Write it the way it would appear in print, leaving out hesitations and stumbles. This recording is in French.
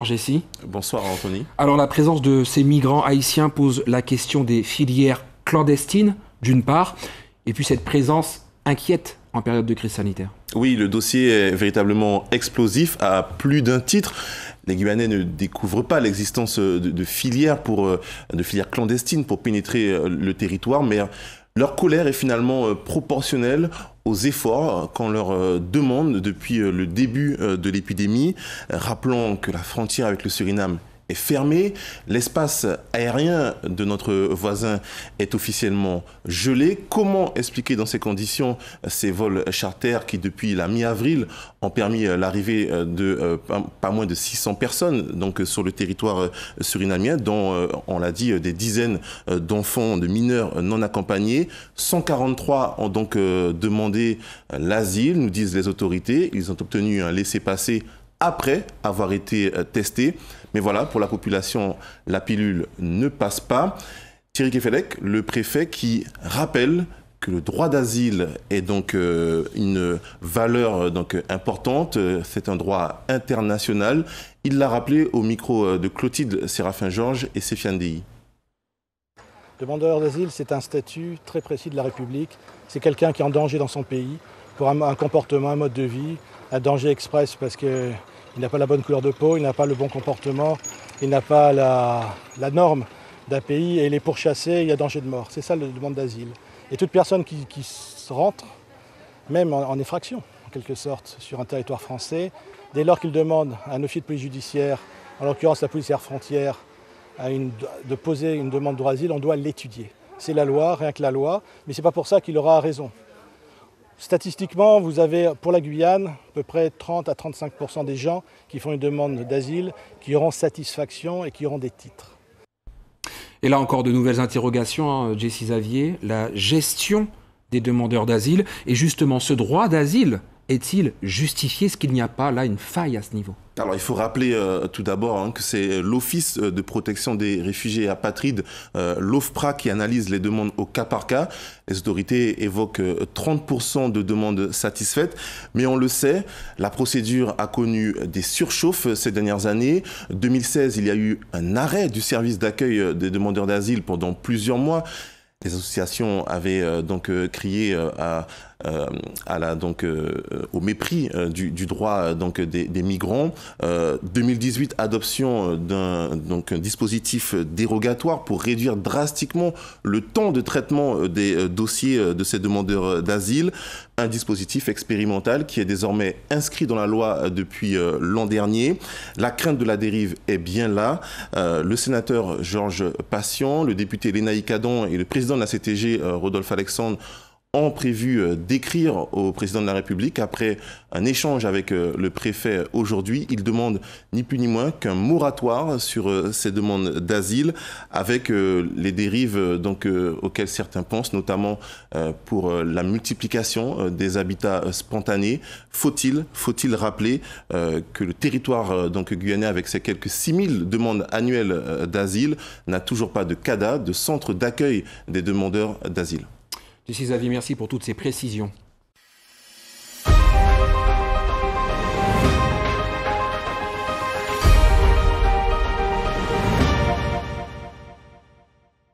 Jessie. Bonsoir Anthony. Alors la présence de ces migrants haïtiens pose la question des filières clandestines, d'une part, et puis cette présence inquiète en période de crise sanitaire. Oui, le dossier est véritablement explosif à plus d'un titre. Les Guyanais ne découvrent pas l'existence de filières clandestines pour pénétrer le territoire, mais leur colère est finalement proportionnelle aux efforts qu'on leur demande depuis le début de l'épidémie. Rappelons que la frontière avec le Suriname est fermée, l'espace aérien de notre voisin est officiellement gelé. Comment expliquer dans ces conditions ces vols charters qui, depuis la mi-avril, ont permis l'arrivée de pas moins de 600 personnes donc, sur le territoire surinamien, dont, on l'a dit, des dizaines d'enfants, de mineurs non accompagnés. 143 ont donc demandé l'asile, nous disent les autorités. Ils ont obtenu un laissez-passer après avoir été testés. Mais voilà, pour la population, la pilule ne passe pas. Thierry Kefelec, le préfet, qui rappelle que le droit d'asile est donc une valeur donc importante, c'est un droit international. Il l'a rappelé au micro de Clotilde Séraphin-Georges et Séfiane Dehi. Demandeur d'asile, c'est un statut très précis de la République. C'est quelqu'un qui est en danger dans son pays pour un comportement, un mode de vie, un danger express parce qu'il n'a pas la bonne couleur de peau, il n'a pas le bon comportement, il n'a pas la norme d'un pays et il est pourchassé, il y a danger de mort. C'est ça la demande d'asile. Et toute personne qui rentre, même en effraction, en quelque sorte, sur un territoire français, dès lors qu'il demande à un officier de police judiciaire, en l'occurrence la police frontière, de poser une demande de droit d'asile, on doit l'étudier. C'est la loi, rien que la loi, mais ce n'est pas pour ça qu'il aura raison. Statistiquement, vous avez pour la Guyane à peu près 30 à 35% des gens qui font une demande d'asile, qui auront satisfaction et qui auront des titres. Et là encore de nouvelles interrogations, Jessie Xavier, la gestion des demandeurs d'asile et justement ce droit d'asile est-il justifié? Est-ce qu'il n'y a pas là une faille à ce niveau? Alors il faut rappeler tout d'abord que c'est l'Office de protection des réfugiés et apatrides, l'OFPRA, qui analyse les demandes au cas par cas. Les autorités évoquent 30% de demandes satisfaites, mais on le sait, la procédure a connu des surchauffes ces dernières années. 2016, il y a eu un arrêt du service d'accueil des demandeurs d'asile pendant plusieurs mois. Les associations avaient donc crié au mépris du droit des migrants. 2018, adoption d'un dispositif dérogatoire pour réduire drastiquement le temps de traitement des dossiers de ces demandeurs d'asile. Un dispositif expérimental qui est désormais inscrit dans la loi depuis l'an dernier. La crainte de la dérive est bien là. Le sénateur Georges Patient, le député Lénaïque Adam et le président de la CTG, Rodolphe Alexandre, ont prévu d'écrire au président de la République après un échange avec le préfet aujourd'hui. Il demande ni plus ni moins qu'un moratoire sur ces demandes d'asile avec les dérives auxquelles certains pensent, notamment pour la multiplication des habitats spontanés. Faut-il rappeler que le territoire guyanais, avec ses quelques 6000 demandes annuelles d'asile, n'a toujours pas de CADA, de centre d'accueil des demandeurs d'asile. Jessie Xavier, merci pour toutes ces précisions.